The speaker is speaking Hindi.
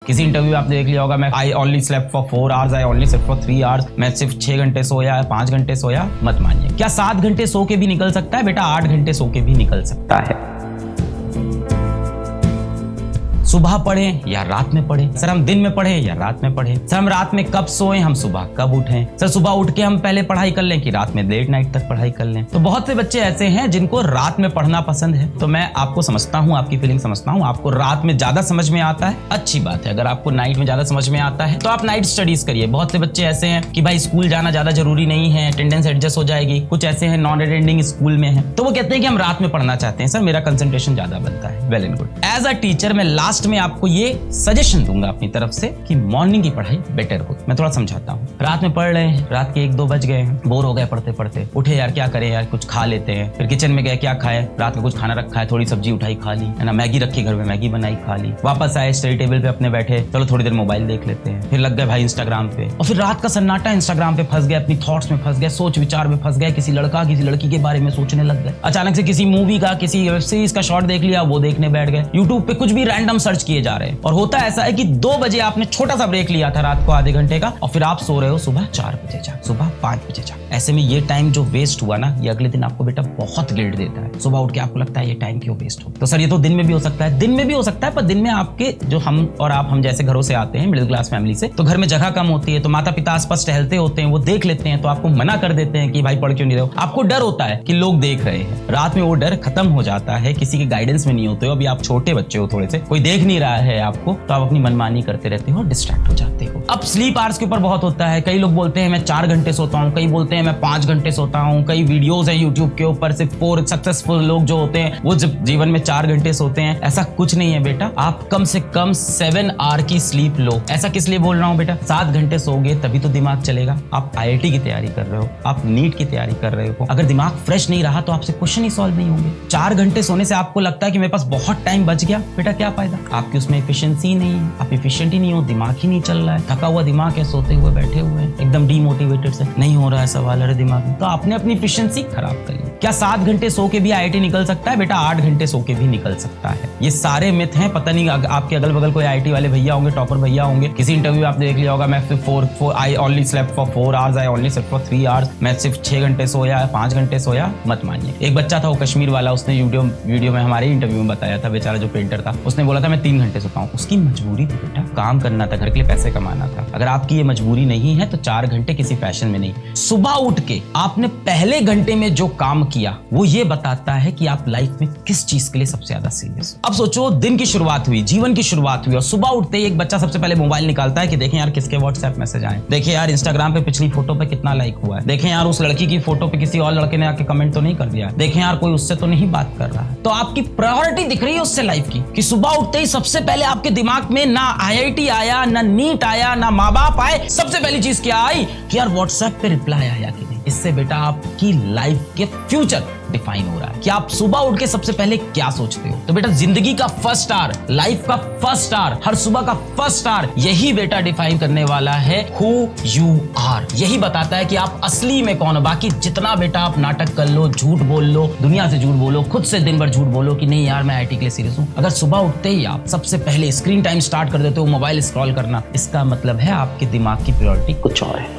किसी इंटरव्यू में आपने देख लिया होगा, मैं I only slept for 4 hours, I only slept for 3 hours, मैं सिर्फ 6 घंटे सोया, 5 घंटे सोया। मत मानिए। क्या 7 घंटे सो के भी निकल सकता है? बेटा 8 घंटे सो के भी निकल सकता है। सुबह पढ़ें या रात में पढ़ें? सर हम दिन में पढ़ें या रात में पढ़ें? सर हम रात में कब सोएं, हम सुबह कब उठें? सर सुबह उठ के हम पहले पढ़ाई कर लें कि रात में लेट नाइट तक पढ़ाई कर लें? तो बहुत से बच्चे ऐसे हैं जिनको रात में पढ़ना पसंद है। तो मैं आपको समझता हूँ, आपकी फीलिंग समझता हूँ। आपको रात में ज्यादा समझ में आता है, अच्छी बात है। अगर आपको नाइट में ज्यादा समझ में आता है तो आप नाइट स्टडीज करिए। बहुत से बच्चे ऐसे हैं कि भाई स्कूल जाना ज्यादा जरूरी नहीं है, अटेंडेंस एडजस्ट हो जाएगी। कुछ ऐसे हैं नॉन अटेंडिंग स्कूल में है, तो वो कहते हैं कि हम रात में पढ़ना चाहते हैं, सर मेरा कंसंट्रेशन ज्यादा बनता है। Well and good. As a teacher मैं लास्ट में आपको ये सजेशन दूंगा अपनी तरफ से कि मॉर्निंग की पढ़ाई बेटर हो। मैं थोड़ा समझाता हूँ। रात में पढ़ रहे हैं, रात के 1-2 बज गए हैं, बोर हो गए पढ़ते पढ़ते, उठे यार क्या करें यार, कुछ खा लेते हैं। फिर किचन में गए, क्या खाए, रात में कुछ खाना रखा है, थोड़ी सब्जी उठाई खा ली, है ना, मैगी रखी घर में, मैगी बनाई खा ली। वापस आए स्टडी टेबल पे अपने बैठे, चलो थोड़ी देर मोबाइल देख लेते हैं। फिर लग गए भाई इंस्टाग्राम पे, और फिर रात का सन्नाटा, इंस्टाग्राम पे फंस गए, अपनी थॉट्स में फंस गए, सोच विचार में फंस गए, किसी लड़का किसी लड़की के बारे में सोचने लग गए। अचानक से किसी मूवी का, किसी वेब सीरीज का शॉर्ट देख लिया, वो देखने बैठ गए। यूट्यूब पे कुछ भी रैंडम सर्च किए जा रहे हैं। और होता ऐसा है कि 2 बजे आपने छोटा सा ब्रेक लिया था रात को आधे घंटे का, और फिर आप सो रहे हो सुबह 4 बजे जाग, सुबह 5 बजे जाग। ऐसे में ये टाइम जो वेस्ट हुआ ना, ये अगले दिन आपको बेटा बहुत गिल्ट देता है। सुबह उठ के आपको लगता है ये टाइम क्यों वेस्ट हो। तो सर ये तो दिन में भी हो सकता है, दिन में भी हो सकता है, पर दिन में आपके जो हम और आप, हम जैसे घरों से आते हैं, मिडिल क्लास फैमिली से, तो घर में जगह कम होती है, तो माता पिता आसपास टहलते होते हैं, वो देख लेते हैं, तो आपको मना कर देते हैं कि भाई पढ़ क्यों नहीं रहे हो। आपको डर होता है कि लोग देख रहे हैं। रात में वो डर खत्म हो जाता है, किसी के गाइडेंस में नहीं होते हो। अभी आप छोटे बच्चे हो, थोड़े से कोई देख नहीं रहा है आपको, तो आप अपनी मनमानी करते रहते हो, डिस्ट्रैक्ट हो जाते हो। अब स्लीप आवर्स के ऊपर बहुत होता है। कई लोग बोलते हैं मैं 4 घंटे सोता हूँ, कई बोलते हैं मैं 5 घंटे सोता हूँ। कई वीडियोस हैं यूट्यूब के ऊपर, सिर्फ 4 सक्सेसफुल लोग जो होते हैं वो जब जीवन में 4 घंटे सोते हैं। ऐसा कुछ नहीं है बेटा, आप कम से कम 7 आवर की स्लीप लो। ऐसा किस लिए बोल रहा हूँ बेटा, 7 घंटे सोगे तभी तो दिमाग चलेगा। आप IIT की तैयारी कर रहे हो, आप नीट की तैयारी कर रहे हो, अगर दिमाग फ्रेश नहीं रहा तो आपसे क्वेश्चन ही सॉल्व नहीं होंगे। 4 घंटे सोने से आपको लगता है कि मेरे पास बहुत टाइम बच गया, बेटा क्या फायदा, आपकी उसमें एफिशिएंसी नहीं है, आप एफिशिएंट ही नहीं हो, दिमाग ही नहीं चल रहा है, थका हुआ दिमाग है, सोते हुए बैठे हुए हैं, एकदम डीमोटिवेटेड से नहीं हो रहा है सवाल अरे दिमाग में, तो आपने अपनी एफिशिएंसी खराब कर ली। क्या 7 घंटे सो के भी IIT निकल सकता है? बेटा 8 घंटे सो के भी निकल सकता है। ये सारे मिथ हैं। पता नहीं आपके अगल बगल कोई IIT वाले भैया होंगे, टॉपर भैया होंगे। किसी इंटरव्यू में आपने देख लिया होगा, मैं I only slept for 4 hours, I only slept for 3 hours, मैं सिर्फ 6 घंटे सोया, 5 घंटे सोया। मत मानिए। एक बच्चा था वो कश्मीर वाला, उसने वीडियो में हमारे इंटरव्यू में बताया था, बेचारा जो पेंटर था, उसने बोला था मैं 3 घंटे सोता हूँ। उसकी मजबूरी थी बेटा, काम करना था, घर के लिए पैसे कमाना था। अगर आपकी ये मजबूरी नहीं है तो 4 घंटे किसी फैशन में नहीं। सुबह उठ के आपने पहले घंटे में जो काम किया वो ये बताता है कि आप लाइफ में किस चीज के लिए सबसे ज्यादा सीरियस हो। अब सोचो, दिन की शुरुआत हुई, जीवन की शुरुआत हुई, और सुबह उठते ही एक बच्चा सबसे पहले मोबाइल निकालता है कि देखें यार किसके व्हाट्सएप मैसेज आए, देखें यार इंस्टाग्राम पे पिछली फोटो पे कितना लाइक हुआ है, देखें यार उस लड़की की फोटो पे किसी और लड़के ने आके कमेंट तो नहीं कर दिया, देखें यार कोई उससे तो नहीं बात कर रहा है। तो आपकी प्रायोरिटी दिख रही है उससे लाइफ की, कि सुबह उठते ही सबसे पहले आपके दिमाग में ना IIT आया, ना नीट आया, ना माँ बाप आए, सबसे पहली चीज क्या आई कि यार व्हाट्सएप पे रिप्लाई आया कि नहीं। इससे बेटा आपकी लाइफ के फ्यूचर डिफाइन हो रहा है कि आप सुबह उठ के सबसे पहले क्या सोचते हो। तो बेटा जिंदगी का फर्स्ट स्टार, लाइफ का फर्स्ट स्टार, हर सुबह का फर्स्ट स्टार, यही बेटा डिफाइन करने वाला है हु यू आर। यही बताता है कि आप असली में कौन हो। बाकी जितना बेटा आप नाटक कर लो, झूठ बोल लो, दुनिया से झूठ बोलो, खुद से दिन भर झूठ बोलो कि नहीं यार मैं IIT के लिए सीरियस हूँ, अगर सुबह उठते ही आप सबसे पहले स्क्रीन टाइम स्टार्ट कर देते हो मोबाइल स्क्रॉल करना, इसका मतलब है आपके दिमाग की प्रायोरिटी कुछ और है।